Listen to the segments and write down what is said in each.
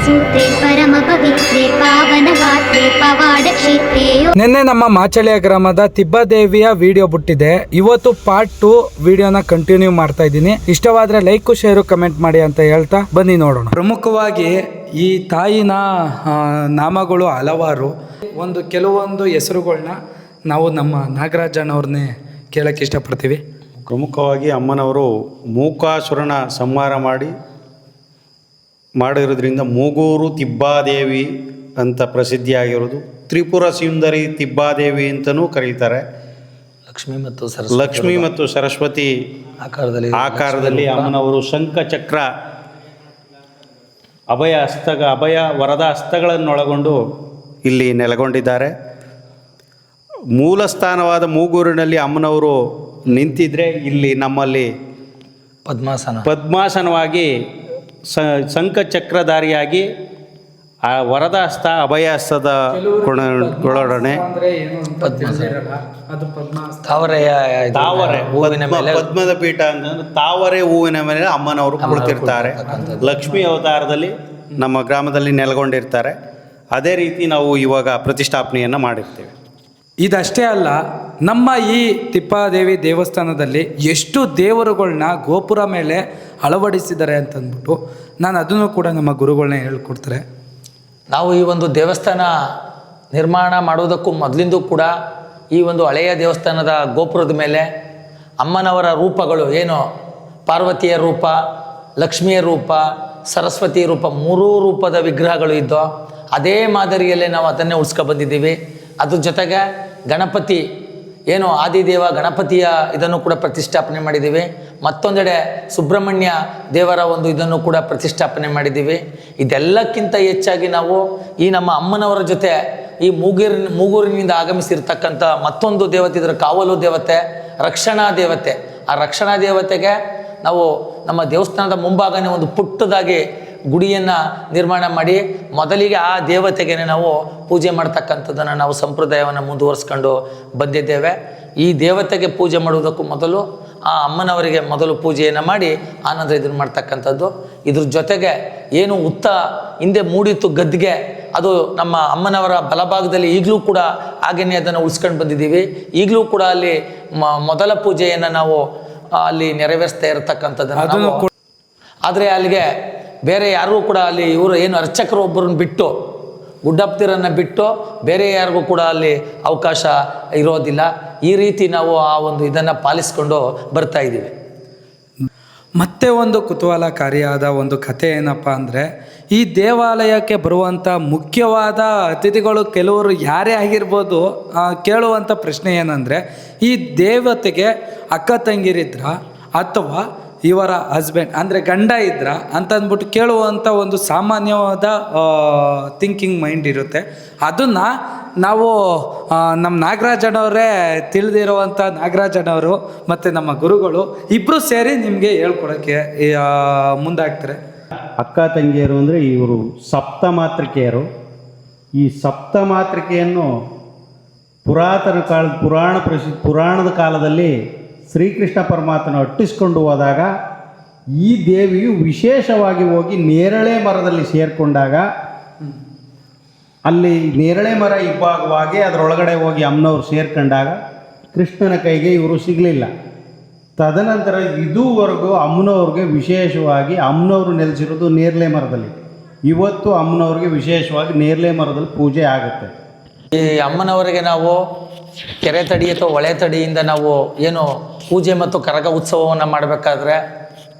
सूत्रे परम पवित्रे पावन गात्रे पवाड क्षेत्रे ನಿನ್ನೆ ನಮ್ಮ ಮಾಚಳಿಯ ಗ್ರಾಮದ ತಿಬ್ಬದೇವಿಯ ವಿಡಿಯೋ ಬಿಟ್ಟಿದೆ. ಇವತ್ತು ಪಾರ್ಟ್ 2 ವಿಡಿಯೋನ ಕಂಟಿನ್ಯೂ ಮಾಡ್ತಾ ಇದ್ದೀನಿ. ಇಷ್ಟವಾದ್ರೆ ಲೈಕ್ ಶೇರು ಕಮೆಂಟ್ ಮಾಡಿ ಅಂತ ಹೇಳ್ತಾ ಬನ್ನಿ ನೋಡೋಣ. ಪ್ರಮುಖವಾಗಿ ಈ ತಾಯಿನ ನಾಮಗಳು ಹಲವಾರು. ಕೆಲವೊಂದು ಹೆಸರುಗಳನ್ನ ನಾವು ನಮ್ಮ ನಾಗರಾಜನವ್ರನ್ನೇ ಕೇಳಕ್ಕೆ ಇಷ್ಟಪಡ್ತೀವಿ. ಪ್ರಮುಖವಾಗಿ ಅಮ್ಮನವರು ಮೂಕಾಸುರನ ಸಂಹಾರ ಮಾಡಿರೋದ್ರಿಂದ ಮೂಗೂರು ತಿಬ್ಬಾದೇವಿ ಅಂತ ಪ್ರಸಿದ್ಧಿಯಾಗಿರೋದು. ತ್ರಿಪುರ ಸುಂದರಿ ತಿಬ್ಬಾದೇವಿ ಅಂತಲೂ ಕರೀತಾರೆ. ಲಕ್ಷ್ಮಿ ಮತ್ತು ಸರಸ್ವತಿ ಆಕಾರದಲ್ಲಿ ಅಮ್ಮನವರು ಶಂಖ ಚಕ್ರ ಅಭಯ ವರದ ಹಸ್ತಗಳನ್ನೊಳಗೊಂಡು ಇಲ್ಲಿ ನೆಲೆಗೊಂಡಿದ್ದಾರೆ. ಮೂಲ ಸ್ಥಾನವಾದ ಮೂಗೂರಿನಲ್ಲಿ ಅಮ್ಮನವರು ನಿಂತಿದ್ರೆ ಇಲ್ಲಿ ನಮ್ಮಲ್ಲಿ ಪದ್ಮಾಸನವಾಗಿ ಶಂಖ ಚಕ್ರಧಾರಿಯಾಗಿ ಆ ವರದ ಹಸ್ತ ಅಭಯ ಹಸ್ತದ ಒಳಗಡೆ ಪದ್ಮದ ಪೀಠ ಅಂತಂದ್ರೆ ತಾವರೆ ಹೂವಿನ ಮೇಲೆ ಅಮ್ಮನವರು ಕುಳಿತಿರ್ತಾರೆ. ಲಕ್ಷ್ಮೀ ಅವತಾರದಲ್ಲಿ ನಮ್ಮ ಗ್ರಾಮದಲ್ಲಿ ನೆಲೆಗೊಂಡಿರ್ತಾರೆ. ಅದೇ ರೀತಿ ನಾವು ಇವಾಗ ಪ್ರತಿಷ್ಠಾಪನೆಯನ್ನು ಮಾಡಿರ್ತೇವೆ. ಇದಷ್ಟೇ ಅಲ್ಲ, ನಮ್ಮ ಈ ತಿಪ್ಪಾದೇವಿ ದೇವಸ್ಥಾನದಲ್ಲಿ ಎಷ್ಟು ದೇವರುಗಳನ್ನ ಗೋಪುರ ಮೇಲೆ ಅಳವಡಿಸಿದ್ದಾರೆ ಅಂತಂದ್ಬಿಟ್ಟು ನಾನು ಅದನ್ನು ಕೂಡ ನಮ್ಮ ಗುರುಗಳನ್ನ ಹೇಳ್ಕೊಡ್ತಾರೆ. ನಾವು ಈ ಒಂದು ದೇವಸ್ಥಾನ ನಿರ್ಮಾಣ ಮಾಡುವುದಕ್ಕೂ ಮೊದಲಿಂದ ಕೂಡ ಈ ಒಂದು ಹಳೆಯ ದೇವಸ್ಥಾನದ ಗೋಪುರದ ಮೇಲೆ ಅಮ್ಮನವರ ರೂಪಗಳು ಏನು ಪಾರ್ವತಿಯ ರೂಪ, ಲಕ್ಷ್ಮಿಯ ರೂಪ, ಸರಸ್ವತಿ ರೂಪ, ಮೂರೂ ರೂಪದ ವಿಗ್ರಹಗಳು ಇದ್ದೋ ಅದೇ ಮಾದರಿಯಲ್ಲೇ ನಾವು ಅದನ್ನೇ ಉಳಿಸ್ಕೊ ಬಂದಿದ್ದೀವಿ. ಅದ್ರ ಜೊತೆಗೆ ಗಣಪತಿ ಏನು ಆದಿದೇವ ಗಣಪತಿಯ ಇದನ್ನು ಕೂಡ ಪ್ರತಿಷ್ಠಾಪನೆ ಮಾಡಿದ್ದೀವಿ. ಮತ್ತೊಂದೆಡೆ ಸುಬ್ರಹ್ಮಣ್ಯ ದೇವರ ಒಂದು ಇದನ್ನು ಕೂಡ ಪ್ರತಿಷ್ಠಾಪನೆ ಮಾಡಿದ್ದೀವಿ. ಇದೆಲ್ಲಕ್ಕಿಂತ ಹೆಚ್ಚಾಗಿ ನಾವು ಈ ನಮ್ಮ ಅಮ್ಮನವರ ಜೊತೆ ಈ ಮೂಗೂರಿನಿಂದ ಆಗಮಿಸಿರ್ತಕ್ಕಂಥ ಮತ್ತೊಂದು ದೇವತೆ, ಇದರ ಕಾವಲು ದೇವತೆ, ರಕ್ಷಣಾ ದೇವತೆ. ಆ ರಕ್ಷಣಾ ದೇವತೆಗೆ ನಾವು ನಮ್ಮ ದೇವಸ್ಥಾನದ ಮುಂಭಾಗನೇ ಒಂದು ಪುಟ್ಟದಾಗಿ ಗುಡಿಯನ್ನು ನಿರ್ಮಾಣ ಮಾಡಿ ಮೊದಲಿಗೆ ಆ ದೇವತೆಗೆ ನಾವು ಪೂಜೆ ಮಾಡ್ತಕ್ಕಂಥದ್ದನ್ನು ನಾವು ಸಂಪ್ರದಾಯವನ್ನು ಮುಂದುವರಿಸ್ಕೊಂಡು ಬಂದಿದ್ದೇವೆ. ಈ ದೇವತೆಗೆ ಪೂಜೆ ಮಾಡುವುದಕ್ಕೂ ಮೊದಲು ಆ ಅಮ್ಮನವರಿಗೆ ಮೊದಲು ಪೂಜೆಯನ್ನು ಮಾಡಿ ಆನಂತರ ಇದನ್ನು ಮಾಡ್ತಕ್ಕಂಥದ್ದು. ಇದ್ರ ಜೊತೆಗೆ ಏನು ಹಿಂದೆ ಮೂಡಿತ್ತು ಗದ್ದಿಗೆ, ಅದು ನಮ್ಮ ಅಮ್ಮನವರ ಬಲಭಾಗದಲ್ಲಿ ಈಗಲೂ ಕೂಡ ಹಾಗೆಯೇ ಅದನ್ನು ಉಳಿಸ್ಕೊಂಡು ಬಂದಿದ್ದೀವಿ. ಈಗಲೂ ಕೂಡ ಅಲ್ಲಿ ಮೊದಲ ಪೂಜೆಯನ್ನು ನಾವು ಅಲ್ಲಿ ನೆರವೇರಿಸ್ತಾ ಇರತಕ್ಕಂಥದ್ದನ್ನು. ಆದರೆ ಅಲ್ಲಿಗೆ ಬೇರೆ ಯಾರಿಗೂ ಕೂಡ ಅಲ್ಲಿ ಇವರು ಏನು ಅರ್ಚಕರು ಒಬ್ಬರನ್ನು ಬಿಟ್ಟು, ಗುಡ್ಡಪ್ಪತಿರನ್ನು ಬಿಟ್ಟು ಬೇರೆ ಯಾರಿಗೂ ಕೂಡ ಅಲ್ಲಿ ಅವಕಾಶ ಇರೋದಿಲ್ಲ. ಈ ರೀತಿ ನಾವು ಆ ಒಂದು ಇದನ್ನು ಪಾಲಿಸ್ಕೊಂಡು ಬರ್ತಾ ಇದ್ದೀವಿ. ಮತ್ತೆ ಒಂದು ಕುತೂಹಲಕಾರಿಯಾದ ಒಂದು ಕಥೆ ಏನಪ್ಪ ಅಂದರೆ, ಈ ದೇವಾಲಯಕ್ಕೆ ಬರುವಂಥ ಮುಖ್ಯವಾದ ಅತಿಥಿಗಳು ಕೆಲವರು ಯಾರೇ ಆಗಿರ್ಬೋದು, ಕೇಳುವಂಥ ಪ್ರಶ್ನೆ ಏನಂದರೆ, ಈ ದೇವತೆಗೆ ಅಕ್ಕ ತಂಗಿರಿದ್ರ ಅಥವಾ ಇವರ ಹಸ್ಬೆಂಡ್ ಅಂದರೆ ಗಂಡ ಇದ್ರ ಅಂತಂದ್ಬಿಟ್ಟು ಕೇಳುವಂಥ ಒಂದು ಸಾಮಾನ್ಯವಾದ ಥಿಂಕಿಂಗ್ ಮೈಂಡ್ ಇರುತ್ತೆ. ಅದನ್ನು ನಾವು ನಮ್ಮ ನಾಗರಾಜನವರೇ ತಿಳಿದಿರುವಂಥ ನಾಗರಾಜನವರು ಮತ್ತು ನಮ್ಮ ಗುರುಗಳು ಇಬ್ಬರು ಸೇರಿ ನಿಮಗೆ ಹೇಳ್ಕೊಡೋಕ್ಕೆ ಮುಂದಾಗ್ತಾರೆ. ಅಕ್ಕ ತಂಗಿಯರು ಅಂದರೆ ಇವರು ಸಪ್ತಮಾತೃಕೆಯರು. ಈ ಸಪ್ತಮಾತೃಕೆಯನ್ನು ಪುರಾಣದ ಕಾಲದಲ್ಲಿ ಶ್ರೀಕೃಷ್ಣ ಪರಮಾತ್ಮನ ಅಟ್ಟಿಸ್ಕೊಂಡು ಹೋದಾಗ ಈ ದೇವಿಯು ವಿಶೇಷವಾಗಿ ಹೋಗಿ ನೇರಳೆ ಮರದಲ್ಲಿ ಸೇರಿಕೊಂಡಾಗ ಅಲ್ಲಿ ನೇರಳೆ ಮರ ಇಬ್ಬಾಗವಾಗಿ ಅದರೊಳಗಡೆ ಹೋಗಿ ಅಮ್ಮನವ್ರು ಸೇರ್ಕೊಂಡಾಗ ಕೃಷ್ಣನ ಕೈಗೆ ಇವರು ಸಿಗಲಿಲ್ಲ. ತದನಂತರ ಇದುವರೆಗೂ ಅಮ್ಮನವ್ರಿಗೆ ವಿಶೇಷವಾಗಿ ಅಮ್ಮನವರು ನೆಲೆಸಿರೋದು ನೇರಳೆ ಮರದಲ್ಲಿ. ಇವತ್ತು ಅಮ್ಮನವ್ರಿಗೆ ವಿಶೇಷವಾಗಿ ನೇರಳೆ ಮರದಲ್ಲಿ ಪೂಜೆ ಆಗುತ್ತೆ. ಈ ಅಮ್ಮನವರಿಗೆ ನಾವು ಕೆರೆ ತಡಿ ಅಥವಾ ಹೊಳೆ ತಡಿಯಿಂದ ನಾವು ಏನು ಪೂಜೆ ಮತ್ತು ಕರಗ ಉತ್ಸವವನ್ನು ಮಾಡಬೇಕಾದ್ರೆ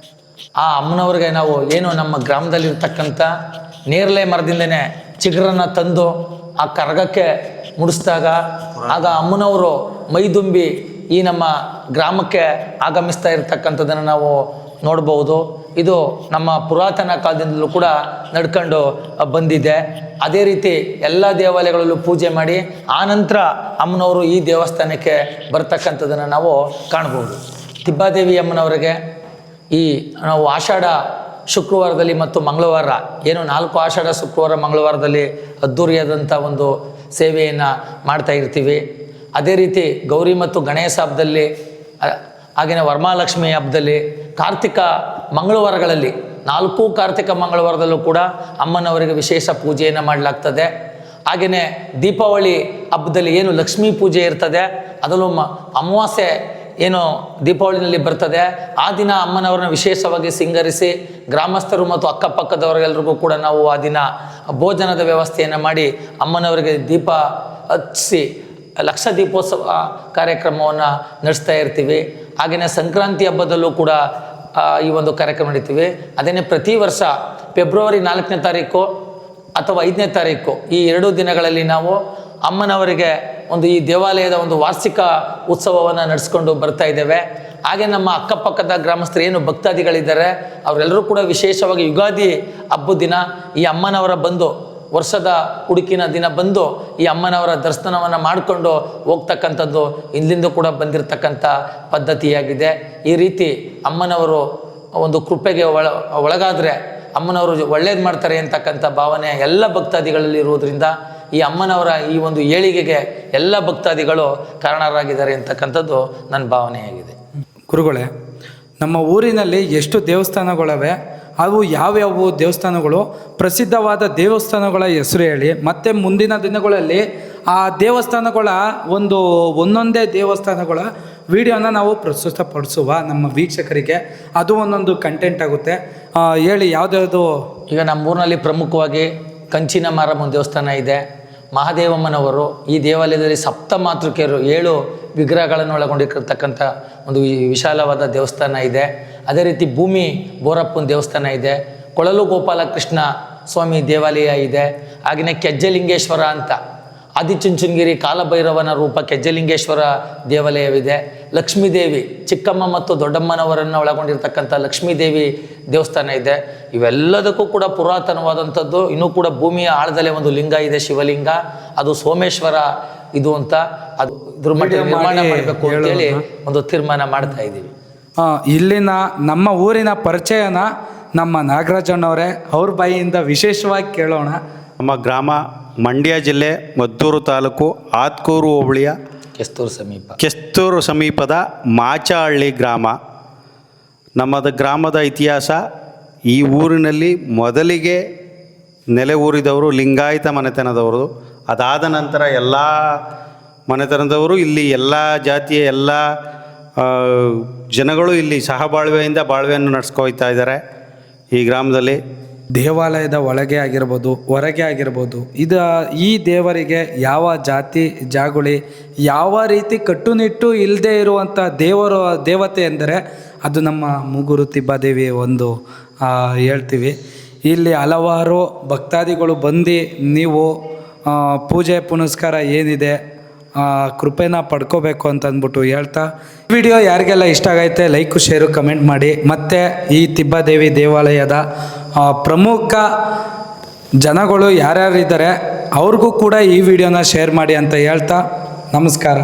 ಆ ಅಮ್ಮನವ್ರಿಗೆ ನಾವು ಏನು ನಮ್ಮ ಗ್ರಾಮದಲ್ಲಿರ್ತಕ್ಕಂಥ ನೇರಳೆ ಮರದಿಂದನೇ ಚಿಗುರನ್ನು ತಂದು ಆ ಕರಗಕ್ಕೆ ಮುಡಿಸಿದಾಗ ಆಗ ಅಮ್ಮನವರು ಮೈದುಂಬಿ ಈ ನಮ್ಮ ಗ್ರಾಮಕ್ಕೆ ಆಗಮಿಸ್ತಾ ಇರತಕ್ಕಂಥದ್ದನ್ನು ನಾವು ನೋಡ್ಬೋದು. ಇದು ನಮ್ಮ ಪುರಾತನ ಕಾಲದಿಂದಲೂ ಕೂಡ ನಡ್ಕೊಂಡು ಬಂದಿದೆ. ಅದೇ ರೀತಿ ಎಲ್ಲ ದೇವಾಲಯಗಳಲ್ಲೂ ಪೂಜೆ ಮಾಡಿ ಆನಂತರ ಅಮ್ಮನವರು ಈ ದೇವಸ್ಥಾನಕ್ಕೆ ಬರ್ತಕ್ಕಂಥದ್ದನ್ನು ನಾವು ಕಾಣ್ಬೋದು. ತಿಬ್ಬಾದೇವಿ ಅಮ್ಮನವರಿಗೆ ಈ ನಾವು ಆಷಾಢ ಶುಕ್ರವಾರದಲ್ಲಿ ಮತ್ತು ಮಂಗಳವಾರ ಏನು 4 ಆಷಾಢ ಶುಕ್ರವಾರ ಮಂಗಳವಾರದಲ್ಲಿ ಅದ್ಧೂರಿಯಾದಂಥ ಒಂದು ಸೇವೆಯನ್ನು ಮಾಡ್ತಾ ಇರ್ತೀವಿ. ಅದೇ ರೀತಿ ಗೌರಿ ಮತ್ತು ಗಣೇಶ ಹಬ್ಬದಲ್ಲಿ, ಹಾಗೆಯೇ ವರಮಹಾಲಕ್ಷ್ಮಿ ಹಬ್ಬದಲ್ಲಿ, ಕಾರ್ತಿಕ ಮಂಗಳವಾರಗಳಲ್ಲಿ 4 ಕಾರ್ತಿಕ ಮಂಗಳವಾರದಲ್ಲೂ ಕೂಡ ಅಮ್ಮನವರಿಗೆ ವಿಶೇಷ ಪೂಜೆಯನ್ನು ಮಾಡಲಾಗ್ತದೆ. ಹಾಗೆಯೇ ದೀಪಾವಳಿ ಹಬ್ಬದಲ್ಲಿ ಏನು ಲಕ್ಷ್ಮೀ ಪೂಜೆ ಇರ್ತದೆ, ಅದರಲ್ಲೂ ಅಮಾವಾಸ್ಯೆ ಏನು ದೀಪಾವಳಿನಲ್ಲಿ ಬರ್ತದೆ, ಆ ದಿನ ಅಮ್ಮನವ್ರನ್ನ ವಿಶೇಷವಾಗಿ ಸಿಂಗರಿಸಿ ಗ್ರಾಮಸ್ಥರು ಮತ್ತು ಅಕ್ಕಪಕ್ಕದವರೆಲ್ಲರಿಗೂ ಕೂಡ ನಾವು ಆ ದಿನ ಭೋಜನದ ವ್ಯವಸ್ಥೆಯನ್ನು ಮಾಡಿ ಅಮ್ಮನವರಿಗೆ ದೀಪ ಹಚ್ಚಿಸಿ ಲಕ್ಷ ದೀಪೋತ್ಸವ ಕಾರ್ಯಕ್ರಮವನ್ನು ನಡೆಸ್ತಾ ಇರ್ತೀವಿ. ಹಾಗೆಯೇ ಸಂಕ್ರಾಂತಿ ಹಬ್ಬದಲ್ಲೂ ಕೂಡ ಈ ಒಂದು ಕಾರ್ಯಕ್ರಮ ನಡೀತೀವಿ. ಅದೇನೇ ಪ್ರತಿ ವರ್ಷ ಫೆಬ್ರವರಿ 4ನೇ ತಾರೀಕು ಅಥವಾ 5ನೇ ತಾರೀಕು ಈ 2 ದಿನಗಳಲ್ಲಿ ನಾವು ಅಮ್ಮನವರಿಗೆ ಒಂದು ಈ ದೇವಾಲಯದ ಒಂದು ವಾರ್ಷಿಕ ಉತ್ಸವವನ್ನು ನಡೆಸ್ಕೊಂಡು ಬರ್ತಾ ಇದ್ದೇವೆ. ಹಾಗೆ ನಮ್ಮ ಅಕ್ಕಪಕ್ಕದ ಗ್ರಾಮಸ್ಥರು ಏನು ಭಕ್ತಾದಿಗಳಿದ್ದಾರೆ ಅವರೆಲ್ಲರೂ ಕೂಡ ವಿಶೇಷವಾಗಿ ಯುಗಾದಿ ಹಬ್ಬದ ದಿನ ಈ ಅಮ್ಮನವರ ಬಂದು ವರ್ಷದ ಹುಡುಕಿನ ದಿನ ಬಂದು ಈ ಅಮ್ಮನವರ ದರ್ಶನವನ್ನು ಮಾಡಿಕೊಂಡು ಹೋಗ್ತಕ್ಕಂಥದ್ದು ಇಲ್ಲಿಂದ ಕೂಡ ಬಂದಿರತಕ್ಕಂಥ ಪದ್ಧತಿಯಾಗಿದೆ. ಈ ರೀತಿ ಅಮ್ಮನವರು ಒಂದು ಕೃಪೆಗೆ ಒಳಗಾದರೆ ಅಮ್ಮನವರು ಒಳ್ಳೇದು ಮಾಡ್ತಾರೆ ಅಂತಕ್ಕಂಥ ಭಾವನೆ ಎಲ್ಲ ಭಕ್ತಾದಿಗಳಲ್ಲಿ ಇರುವುದರಿಂದ ಈ ಅಮ್ಮನವರ ಈ ಒಂದು ಏಳಿಗೆಗೆ ಎಲ್ಲ ಭಕ್ತಾದಿಗಳು ಕಾರಣರಾಗಿದ್ದಾರೆ ಅಂತಕ್ಕಂಥದ್ದು ನನ್ನ ಭಾವನೆಯಾಗಿದೆ. ಗುರುಗಳೇ, ನಮ್ಮ ಊರಿನಲ್ಲಿ ಎಷ್ಟು ದೇವಸ್ಥಾನಗಳಿವೆ, ಅವು ಯಾವ್ಯಾವ ದೇವಸ್ಥಾನಗಳು, ಪ್ರಸಿದ್ಧವಾದ ದೇವಸ್ಥಾನಗಳ ಹೆಸರು ಹೇಳಿ. ಮತ್ತು ಮುಂದಿನ ದಿನಗಳಲ್ಲಿ ಆ ದೇವಸ್ಥಾನಗಳ ಒಂದೊಂದೇ ದೇವಸ್ಥಾನಗಳ ವಿಡಿಯೋನ ನಾವು ಪ್ರಸ್ತುತಪಡಿಸುವ ನಮ್ಮ ವೀಕ್ಷಕರಿಗೆ. ಅದು ಒಂದೊಂದು ಕಂಟೆಂಟ್ ಆಗುತ್ತೆ. ಹೇಳಿ, ಯಾವುದ್ಯಾವುದು? ಈಗ ನಮ್ಮೂರಿನಲ್ಲಿ ಪ್ರಮುಖವಾಗಿ ಕಂಚಿನ ಮಾರಮ್ಮನ ದೇವಸ್ಥಾನ ಇದೆ. ಮಹಾದೇವಮ್ಮನವರು ಈ ದೇವಾಲಯದಲ್ಲಿ 7 ಮಾತೃಕೆಯರು 7 ವಿಗ್ರಹಗಳನ್ನು ಒಳಗೊಂಡಿರ್ತಕ್ಕಂಥ ಒಂದು ವಿಶಾಲವಾದ ದೇವಸ್ಥಾನ ಇದೆ. ಅದೇ ರೀತಿ ಭೂಮಿ ಬೋರಪ್ಪನ ದೇವಸ್ಥಾನ ಇದೆ. ಕೊಳಲು ಗೋಪಾಲಕೃಷ್ಣ ಸ್ವಾಮಿ ದೇವಾಲಯ ಇದೆ. ಹಾಗೆಯೇ ಕೆಜ್ಜಲಿಂಗೇಶ್ವರ ಅಂತ ಆದಿಚುಂಚನಗಿರಿ ಕಾಲಭೈರವನ ರೂಪ ಕೆಜ್ಜಲಿಂಗೇಶ್ವರ ದೇವಾಲಯವಿದೆ. ಲಕ್ಷ್ಮೀದೇವಿ, ಚಿಕ್ಕಮ್ಮ ಮತ್ತು ದೊಡ್ಡಮ್ಮನವರನ್ನು ಒಳಗೊಂಡಿರ್ತಕ್ಕಂಥ ಲಕ್ಷ್ಮೀದೇವಿ ದೇವಸ್ಥಾನ ಇದೆ. ಇವೆಲ್ಲದಕ್ಕೂ ಕೂಡ ಪುರಾತನವಾದಂಥದ್ದು. ಇನ್ನೂ ಕೂಡ ಭೂಮಿಯ ಆಳದಲ್ಲೇ ಒಂದು ಲಿಂಗ ಇದೆ, ಶಿವಲಿಂಗ. ಅದು ಸೋಮೇಶ್ವರ ಇದು ಅಂತ. ಅದು ಇದ್ರ ಮಟ್ಟ ನಿರ್ಮಾಣ ಮಾಡಬೇಕು ಅಂತೇಳಿ ಒಂದು ತೀರ್ಮಾನ ಮಾಡ್ತಾ ಇದ್ದೀವಿ. ಇಲ್ಲಿನ ನಮ್ಮ ಊರಿನ ಪರಿಚಯನ ನಮ್ಮ ನಾಗರಾಜಣ್ಣವರೇ ಅವ್ರ ಬಾಯಿಯಿಂದ ವಿಶೇಷವಾಗಿ ಕೇಳೋಣ. ನಮ್ಮ ಗ್ರಾಮ ಮಂಡ್ಯ ಜಿಲ್ಲೆ ಮದ್ದೂರು ತಾಲೂಕು ಆತ್ಕೂರು ಹೋಬಳಿಯ ಕೆಸ್ತೂರು ಸಮೀಪದ ಮಾಚಹಳ್ಳಿ ಗ್ರಾಮ. ನಮ್ಮದು ಗ್ರಾಮದ ಇತಿಹಾಸ, ಈ ಊರಿನಲ್ಲಿ ಮೊದಲಿಗೆ ನೆಲೆ ಊರಿದವರು ಲಿಂಗಾಯತ ಮನೆತನದವರು. ಅದಾದ ನಂತರ ಎಲ್ಲ ಮನೆತನದವರು, ಇಲ್ಲಿ ಎಲ್ಲ ಜಾತಿಯ ಎಲ್ಲ ಜನಗಳು ಇಲ್ಲಿ ಸಹಬಾಳ್ವೆಯಿಂದ ಬಾಳ್ವೆಯನ್ನು ನಡೆಸ್ಕೊಳ್ತಾ ಇದ್ದಾರೆ ಈ ಗ್ರಾಮದಲ್ಲಿ. ದೇವಾಲಯದ ಒಳಗೆ ಆಗಿರ್ಬೋದು, ಹೊರಗೆ ಆಗಿರ್ಬೋದು, ಈ ದೇವರಿಗೆ ಯಾವ ಜಾತಿ ಜಾಗುಳಿ, ಯಾವ ರೀತಿ ಕಟ್ಟುನಿಟ್ಟು ಇಲ್ಲದೆ ಇರುವಂಥ ದೇವತೆ ಎಂದರೆ ಅದು ನಮ್ಮ ಮೂಗೂರು ತಿಬ್ಬಾದೇವಿ ಒಂದು ಹೇಳ್ತೀವಿ. ಇಲ್ಲಿ ಹಲವಾರು ಭಕ್ತಾದಿಗಳು ಬಂದು ನೀವು ಪೂಜೆ ಪುನಸ್ಕಾರ ಏನಿದೆ ಕೃಪೆನ ಪಡ್ಕೋಬೇಕು ಅಂತ ಅಂದ್ಬಿಟ್ಟು ಹೇಳ್ತಾ, ವಿಡಿಯೋ ಯಾರಿಗೆಲ್ಲ ಇಷ್ಟ ಆಗೈತೆ ಲೈಕು ಶೇರು ಕಮೆಂಟ್ ಮಾಡಿ. ಮತ್ತು ಈ ತಿಬ್ಬಾದೇವಿ ದೇವಾಲಯದ ಪ್ರಮುಖ ಜನಗಳು ಯಾರ್ಯಾರಿದ್ದಾರೆ ಅವ್ರಿಗೂ ಕೂಡ ಈ ವಿಡಿಯೋನ ಶೇರ್ ಮಾಡಿ ಅಂತ ಹೇಳ್ತಾ ನಮಸ್ಕಾರ.